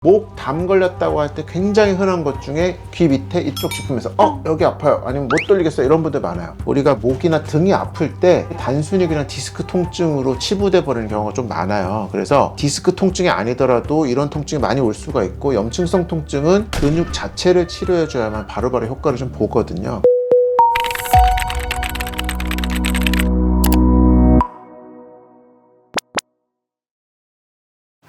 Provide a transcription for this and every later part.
목 담 걸렸다고 할 때 굉장히 흔한 것 중에 귀 밑에 이쪽 짚으면서 여기 아파요, 아니면 못 돌리겠어요, 이런 분들 많아요. 우리가 목이나 등이 아플 때 단순히 그냥 디스크 통증으로 치부돼 버리는 경우가 좀 많아요. 그래서 디스크 통증이 아니더라도 이런 통증이 많이 올 수가 있고, 염증성 통증은 근육 자체를 치료해 줘야만 바로바로 효과를 좀 보거든요.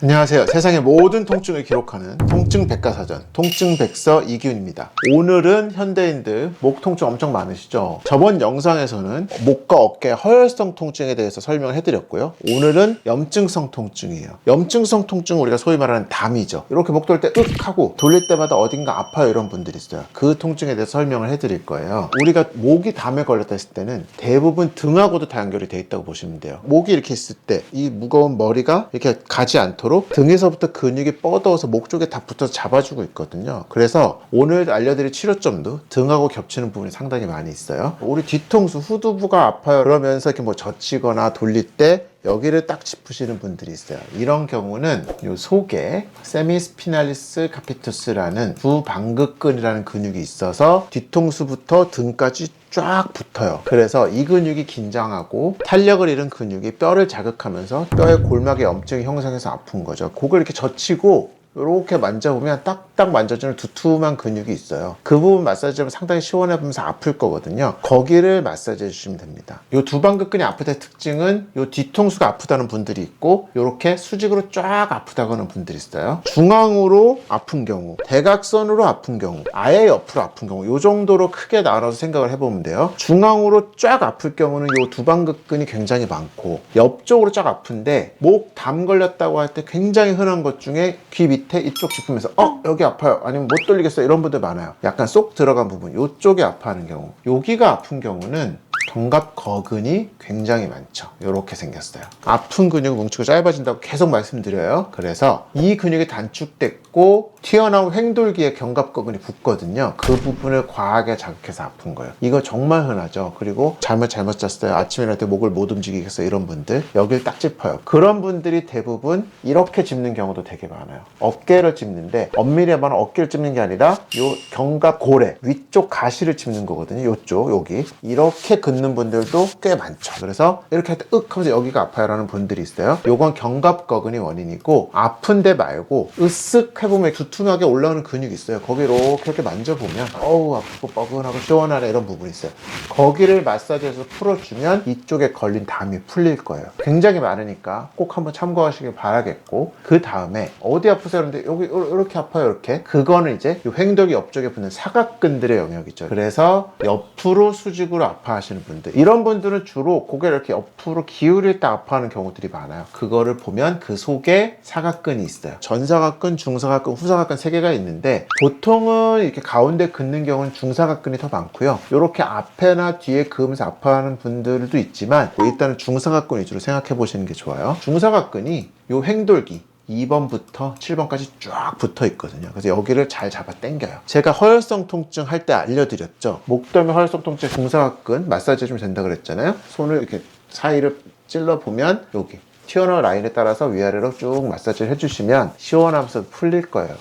안녕하세요. 세상의 모든 통증을 기록하는 통증 백과사전 통증백서 이기훈입니다. 오늘은 현대인들 목 통증 엄청 많으시죠? 저번 영상에서는 목과 어깨 허혈성 통증에 대해서 설명을 해드렸고요. 오늘은 염증성 통증이에요. 염증성 통증은 우리가 소위 말하는 담이죠. 이렇게 목 돌 때 윽 하고 돌릴 때마다 어딘가 아파요, 이런 분들이 있어요. 그 통증에 대해서 설명을 해드릴 거예요. 우리가 목이 담에 걸렸다 했을 때는 대부분 등하고도 다 연결이 돼 있다고 보시면 돼요. 목이 이렇게 있을 때 이 무거운 머리가 이렇게 가지 않도록 등에서부터 근육이 뻗어서 목 쪽에 다 붙어서 잡아주고 있거든요. 그래서 오늘 알려드릴 치료점도 등하고 겹치는 부분이 상당히 많이 있어요. 우리 뒤통수, 후두부가 아파요 그러면서 이렇게 뭐 젖히거나 돌릴 때 여기를 딱 짚으시는 분들이 있어요. 이런 경우는 이 속에 세미스피날리스 카피투스라는 부방극근이라는 근육이 있어서 뒤통수부터 등까지 쫙 붙어요. 그래서 이 근육이 긴장하고 탄력을 잃은 근육이 뼈를 자극하면서 뼈의 골막에 염증이 형성해서 아픈 거죠. 그걸 이렇게 젖히고 이렇게 만져보면 딱딱 만져주는 두툼한 근육이 있어요. 그 부분 마사지하면 상당히 시원해 보면서 아플 거거든요. 거기를 마사지 해주시면 됩니다. 이 두방극근이 아플 때 특징은 이 뒤통수가 아프다는 분들이 있고, 이렇게 수직으로 쫙 아프다고 하는 분들이 있어요. 중앙으로 아픈 경우, 대각선으로 아픈 경우, 아예 옆으로 아픈 경우, 이 정도로 크게 나눠서 생각을 해보면 돼요. 중앙으로 쫙 아플 경우는 이 두방극근이 굉장히 많고, 옆쪽으로 쫙 아픈데 목 담 걸렸다고 할 때 굉장히 흔한 것 중에 귀 밑에 이쪽 짚으면서 여기 아파요, 아니면 못 돌리겠어요, 이런 분들 많아요. 약간 쏙 들어간 부분, 이쪽이 아파하는 경우, 여기가 아픈 경우는 견갑거근이 굉장히 많죠. 이렇게 생겼어요. 아픈 근육은 뭉치고 짧아진다고 계속 말씀드려요. 그래서 이 근육이 단축됐고 튀어나온 횡돌기에 견갑거근이 붙거든요. 그 부분을 과하게 자극해서 아픈 거예요. 이거 정말 흔하죠. 그리고 잘못 잤어요, 아침에 일어날 때 목을 못 움직이겠어요, 이런 분들 여길 딱 짚어요. 그런 분들이 대부분 이렇게 짚는 경우도 되게 많아요. 어깨를 짚는데 엄밀히 말하면 어깨를 짚는 게 아니라 요 견갑고래 위쪽 가시를 짚는 거거든요. 요쪽, 여기 이렇게 긋는 분들도 꽤 많죠. 그래서 이렇게 할 때 하면서 여기가 아파요 라는 분들이 있어요. 요건 견갑거근이 원인이고, 아픈데 말고 으쓱 해보면 두툼하게 올라오는 근육이 있어요. 거기 이렇게 만져보면 아프고 뻐근하고 시원하네, 이런 부분이 있어요. 거기를 마사지해서 풀어주면 이쪽에 걸린 담이 풀릴 거예요. 굉장히 많으니까 꼭 한번 참고하시길 바라겠고, 그 다음에 어디 아프세요? 그런데 여기 이렇게 아파요, 이렇게. 그거는 이제 이 횡돌기 옆쪽에 붙는 사각근들의 영역이죠. 그래서 옆으로 수직으로 아파하시는 분들, 이런 분들은 주로 고개를 이렇게 옆으로 기울일 때 아파하는 경우들이 많아요. 그거를 보면 그 속에 사각근이 있어요. 전사각근, 중사각근, 후사각근 3개가 있는데, 보통은 이렇게 가운데 긋는 경우는 중사각근이 더 많고요. 이렇게 앞에나 뒤에 그으면서 아파하는 분들도 있지만 일단은 중사각근 위주로 생각해 보시는 게 좋아요. 중사각근이 이 횡돌기 2번부터 7번까지 쫙 붙어 있거든요. 그래서 여기를 잘 잡아 당겨요. 제가 허혈성 통증 할 때 알려드렸죠. 목덜미 허혈성 통증 중사각근 마사지 해주면 된다 그랬잖아요. 손을 이렇게 사이를 찔러 보면 여기 튀어나온 라인에 따라서 위아래로 쭉 마사지를 해주시면 시원하면서 풀릴 거예요.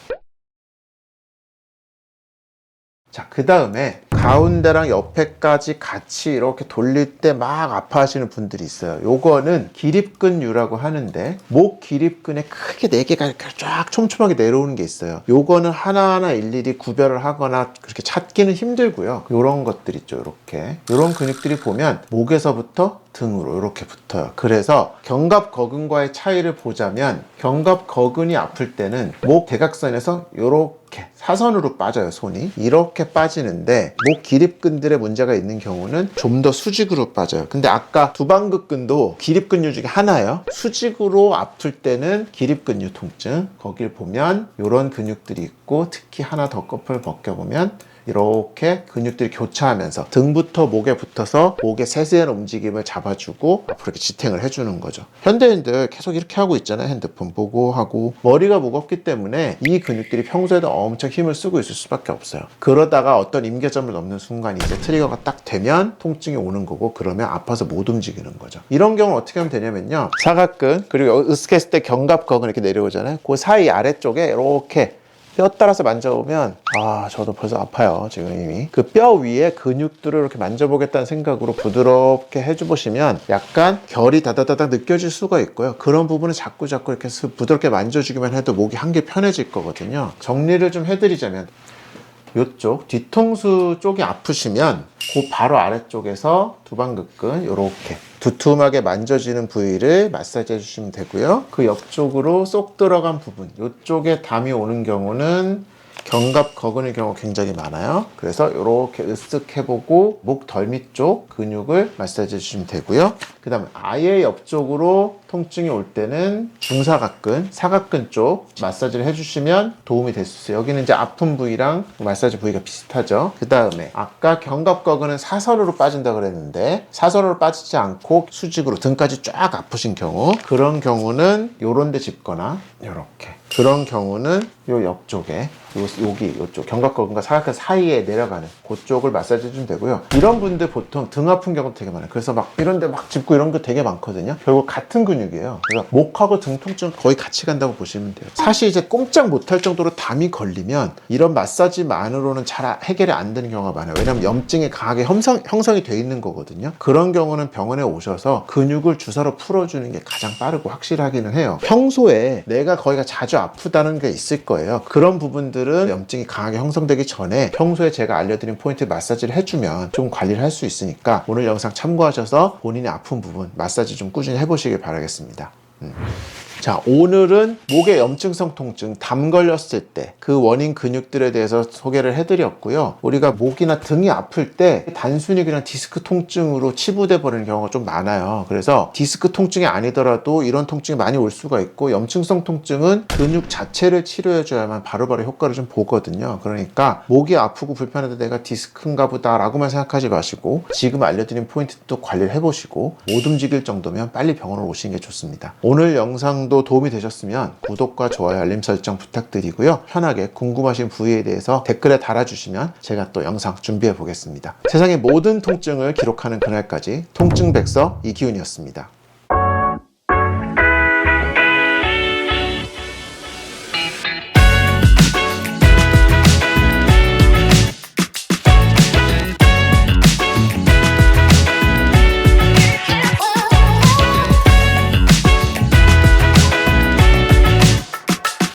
자, 그 다음에 가운데랑 옆에까지 같이 이렇게 돌릴 때 막 아파하시는 분들이 있어요. 요거는 기립근류라고 하는데, 목 기립근에 크게 4개가 이렇게 쫙 촘촘하게 내려오는 게 있어요. 요거는 하나하나 일일이 구별을 하거나 그렇게 찾기는 힘들고요. 요런 것들 있죠, 이렇게. 요런 근육들이 보면 목에서부터 등으로 이렇게 붙어요. 그래서 견갑거근과의 차이를 보자면, 견갑거근이 아플 때는 목 대각선에서 이렇게 사선으로 빠져요. 손이 이렇게 빠지는데, 목 기립근들의 문제가 있는 경우는 좀 더 수직으로 빠져요. 근데 아까 두방극근도 기립근류 중에 하나예요. 수직으로 아플 때는 기립근류 통증, 거길 보면 이런 근육들이 있고, 특히 하나 더 껍을 벗겨보면 이렇게 근육들이 교차하면서 등부터 목에 붙어서 목의 세세한 움직임을 잡아주고 앞으로 이렇게 지탱을 해주는 거죠. 현대인들 계속 이렇게 하고 있잖아요. 핸드폰 보고 하고. 머리가 무겁기 때문에 이 근육들이 평소에도 엄청 힘을 쓰고 있을 수밖에 없어요. 그러다가 어떤 임계점을 넘는 순간 이제 트리거가 딱 되면 통증이 오는 거고, 그러면 아파서 못 움직이는 거죠. 이런 경우는 어떻게 하면 되냐면요, 사각근 그리고 으스했을 때 견갑근이 이렇게 내려오잖아요. 그 사이 아래쪽에 이렇게 뼈 따라서 만져보면, 저도 벌써 아파요 지금 이미. 그 뼈 위에 근육들을 이렇게 만져보겠다는 생각으로 부드럽게 해주보시면 약간 결이 다다다닥 느껴질 수가 있고요. 그런 부분을 자꾸 이렇게 부드럽게 만져주기만 해도 목이 한결 편해질 거거든요. 정리를 좀 해드리자면, 이쪽 뒤통수 쪽이 아프시면 그 바로 아래쪽에서 두방극근 이렇게 두툼하게 만져지는 부위를 마사지 해주시면 되고요. 그 옆쪽으로 쏙 들어간 부분, 이쪽에 담이 오는 경우는 견갑거근의 경우 굉장히 많아요. 그래서 이렇게 으쓱 해보고 목 덜미 쪽 근육을 마사지 해주시면 되고요. 그 다음에 아예 옆쪽으로 통증이 올 때는 중사각근, 사각근 쪽 마사지를 해주시면 도움이 될 수 있어요. 여기는 이제 아픈 부위랑 마사지 부위가 비슷하죠. 그 다음에 아까 견갑거근은 사선으로 빠진다 그랬는데, 사선으로 빠지지 않고 수직으로 등까지 쫙 아프신 경우, 그런 경우는 요런 데 짚거나 요렇게, 그런 경우는 요 옆쪽에 요쪽 견갑거근과 사각근 사이에 내려가는 그쪽을 마사지 해주면 되고요. 이런 분들 보통 등 아픈 경우도 되게 많아요. 그래서 막 이런 데 막 짚고 이런 거 되게 많거든요. 결국 같은 근육이에요. 그래서 목하고 등 통증 거의 같이 간다고 보시면 돼요. 사실 이제 꼼짝 못할 정도로 담이 걸리면 이런 마사지만으로는 잘 해결이 안 되는 경우가 많아요. 왜냐하면 염증이 강하게 형성이 돼 있는 거거든요. 그런 경우는 병원에 오셔서 근육을 주사로 풀어주는 게 가장 빠르고 확실하기는 해요. 평소에 내가 거기가 자주 아프다는 게 있을 거예요. 그런 부분들은 염증이 강하게 형성되기 전에 평소에 제가 알려드린 포인트 마사지를 해주면 좀 관리를 할 수 있으니까 오늘 영상 참고하셔서 본인의 아픈 부분 마사지 좀 꾸준히 해보시길 바라겠습니다. 자, 오늘은 목의 염증성 통증, 담 걸렸을 때 그 원인 근육들에 대해서 소개를 해드렸고요. 우리가 목이나 등이 아플 때 단순히 그냥 디스크 통증으로 치부돼 버리는 경우가 좀 많아요. 그래서 디스크 통증이 아니더라도 이런 통증이 많이 올 수가 있고, 염증성 통증은 근육 자체를 치료해줘야만 바로바로 효과를 좀 보거든요. 그러니까 목이 아프고 불편한데 내가 디스크인가 보다 라고만 생각하지 마시고, 지금 알려드린 포인트도 관리를 해보시고, 못 움직일 정도면 빨리 병원으로 오시는 게 좋습니다. 오늘 영상도 도움이 되셨으면 구독과 좋아요, 알림 설정 부탁드리고요. 편하게 궁금하신 부위에 대해서 댓글에 달아주시면 제가 또 영상 준비해 보겠습니다. 세상의 모든 통증을 기록하는 그날까지 통증백서 이기훈이었습니다.